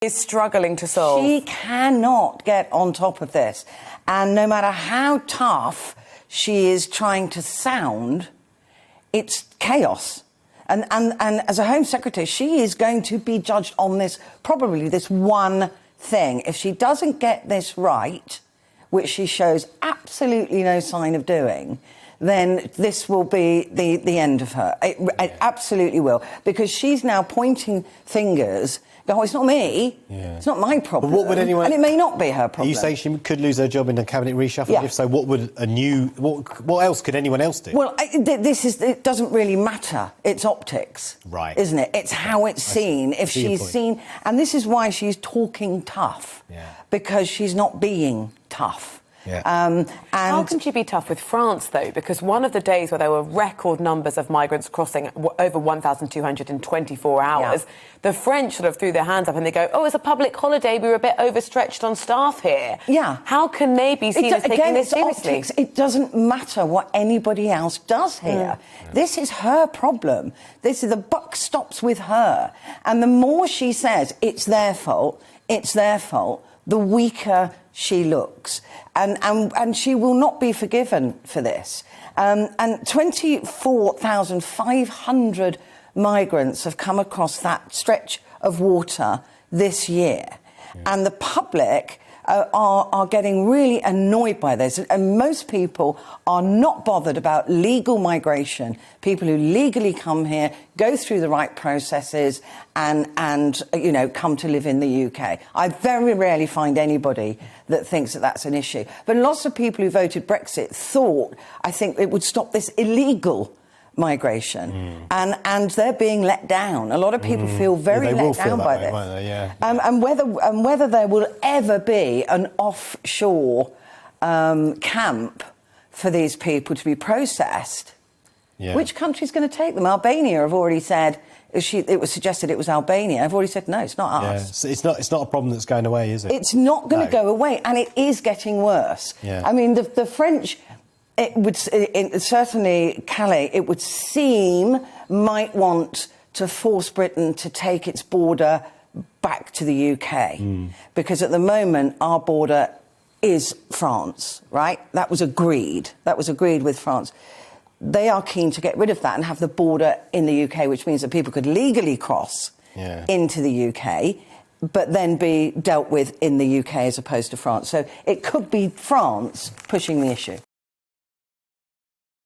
is struggling to solve. She cannot get on top of this. And no matter how tough she is trying to sound, it's chaos. And as a Home Secretary, she is going to be judged on this, probably this one thing. If she doesn't get this right, which she shows absolutely no sign of doing, then this will be the end of her. It absolutely will. Because she's now pointing fingers. Oh, it's not me. Yeah. It's not my problem. But what would anyone... And it may not be her problem. Are you saying she could lose her job in a cabinet reshuffle? Yeah. If so, what would a new... What else could anyone else do? Well, it doesn't really matter. It's optics. Right. Isn't it? It's how it's seen. If she's seen... And this is why she's talking tough. Yeah. Because she's not being tough. Yeah. And how can she be tough with France, though? Because one of the days where there were record numbers of migrants crossing, over 1,200 in 24 hours, the French sort of threw their hands up and they go, oh, it's a public holiday, we were a bit overstretched on staff here. Yeah. How can they be seen as taking this seriously? Optics. It doesn't matter what anybody else does here. This is her problem. The buck stops with her. And the more she says it's their fault, the weaker she looks. And she will not be forgiven for this. And 24,500 migrants have come across that stretch of water this year. Yeah. And the public are getting really annoyed by this. And most people are not bothered about legal migration, people who legally come here, go through the right processes and you know, come to live in the UK. I very rarely find anybody that thinks that that's an issue. But lots of people who voted Brexit thought, I think, it would stop this illegal migration, and they're being let down. A lot of people feel very let down by this. And whether there will ever be an offshore camp for these people to be processed, which country's going to take them? Albania have already said. It was suggested it was Albania. I've already said no, it's not us. Yeah. It's not a problem that's going away, is it? It's not going to go away, and it is getting worse. Yeah. I mean, the French. Certainly, Calais, it would seem, might want to force Britain to take its border back to the UK. Because at the moment, our border is France, right? That was agreed. That was agreed with France. They are keen to get rid of that and have the border in the UK, which means that people could legally cross into the UK, but then be dealt with in the UK as opposed to France. So it could be France pushing the issue.